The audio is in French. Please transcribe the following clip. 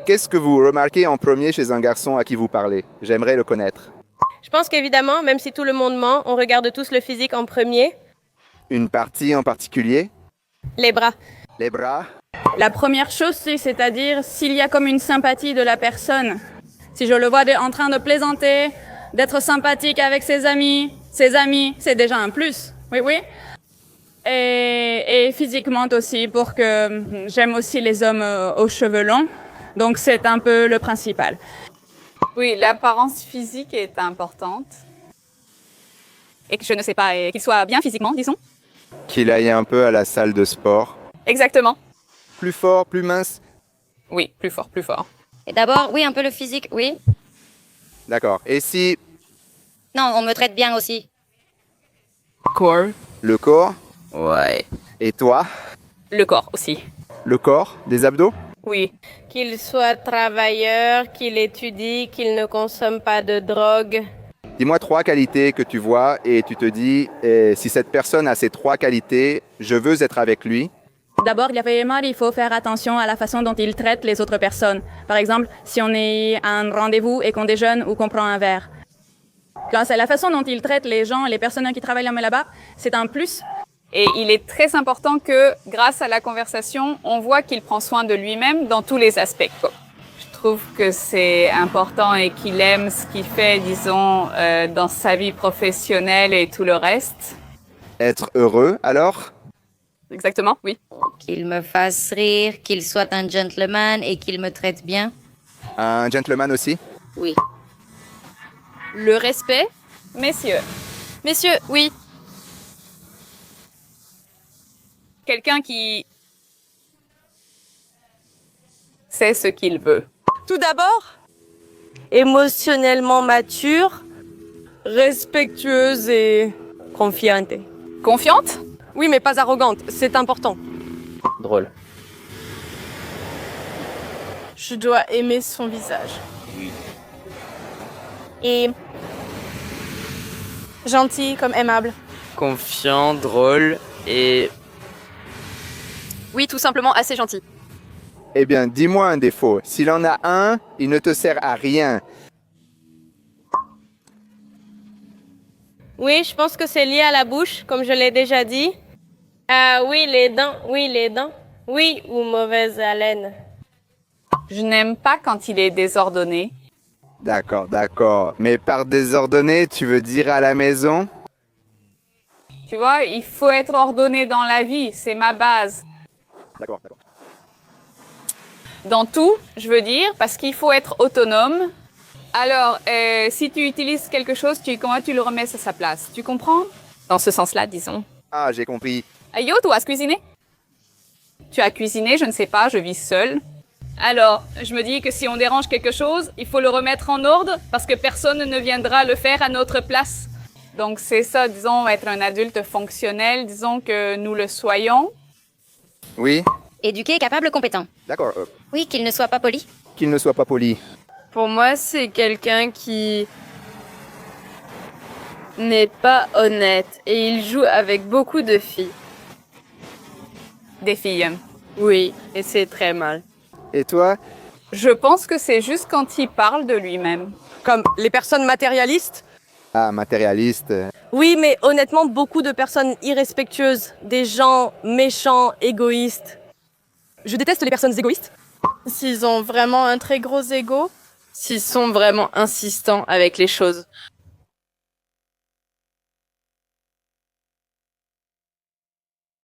Qu'est-ce que vous remarquez en premier chez un garçon à qui vous parlez? J'aimerais le connaître. Je pense qu'évidemment, même si tout le monde ment, on regarde tous le physique en premier. Une partie en particulier? Les bras. Les bras? La première chose, c'est-à-dire s'il y a comme une sympathie de la personne. Si je le vois en train de plaisanter, d'être sympathique avec ses amis, c'est déjà un plus. Oui, oui. Et physiquement aussi, pour que j'aime aussi les hommes aux cheveux longs. Donc c'est un peu le principal. Oui, l'apparence physique est importante. Et que je ne sais pas, qu'il soit bien physiquement, disons. Qu'il aille un peu à la salle de sport. Exactement. Plus fort, plus mince? Oui, plus fort, plus fort. Et d'abord, oui, un peu le physique, oui. D'accord. Et si Non, on me traite bien aussi. Corps. le corps? Ouais. Et toi? Le corps aussi. Le corps? Des abdos? Oui. Qu'il soit travailleur, qu'il étudie, qu'il ne consomme pas de drogue. Dis-moi 3 qualités que tu vois et tu te dis, si cette personne a ces 3 qualités, je veux être avec lui. D'abord, il faut faire attention à la façon dont il traite les autres personnes. Par exemple, si on est à un rendez-vous et qu'on déjeune ou qu'on prend un verre. Quand c'est la façon dont il traite les gens, les personnes qui travaillent là-bas, c'est un plus. Et il est très important que, grâce à la conversation, on voit qu'il prend soin de lui-même dans tous les aspects. Je trouve que c'est important et qu'il aime ce qu'il fait, disons, dans sa vie professionnelle et tout le reste. Être heureux, alors? Exactement, oui. Qu'il me fasse rire, qu'il soit un gentleman et qu'il me traite bien. Un gentleman aussi? Oui. Le respect. Messieurs, Messieurs, oui. quelqu'un qui sait ce qu'il veut. Tout d'abord, émotionnellement mature, respectueuse et confiante. Confiante? Oui, mais pas arrogante, c'est important. Drôle. Je dois aimer son visage. Et gentil comme aimable. Confiant, drôle et Oui, tout simplement assez gentil. Eh bien, dis-moi un défaut. S'il en a un, il ne te sert à rien. Oui, je pense que c'est lié à la bouche, comme je l'ai déjà dit. Ah oui, les dents, oui, les dents. Oui, ou mauvaise haleine. Je n'aime pas quand il est désordonné. D'accord, d'accord. Mais par désordonné, tu veux dire à la maison? Tu vois, il faut être ordonné dans la vie, c'est ma base. D'accord, d'accord. Dans tout, je veux dire, parce qu'il faut être autonome. Alors, si tu utilises quelque chose, comment tu le remets à sa place? Tu comprends? Dans ce sens-là, disons. Ah, j'ai compris. Ayo, tu as cuisiné? Tu as cuisiné, je ne sais pas, je vis seule. Alors, je me dis que si on dérange quelque chose, il faut le remettre en ordre parce que personne ne viendra le faire à notre place. Donc c'est ça, disons, être un adulte fonctionnel, disons que nous le soyons. Oui? Éduqué, capable, compétent. D'accord. Oui, qu'il ne soit pas poli. Qu'il ne soit pas poli. Pour moi, c'est quelqu'un qui n'est pas honnête et il joue avec beaucoup de filles. Des filles. Oui, et c'est très mal. Et toi? Je pense que c'est juste quand il parle de lui-même. Comme les personnes matérialistes. Ah, matérialiste. Oui, mais honnêtement, beaucoup de personnes irrespectueuses, des gens méchants, égoïstes. Je déteste les personnes égoïstes. S'ils ont vraiment un très gros ego, s'ils sont vraiment insistants avec les choses.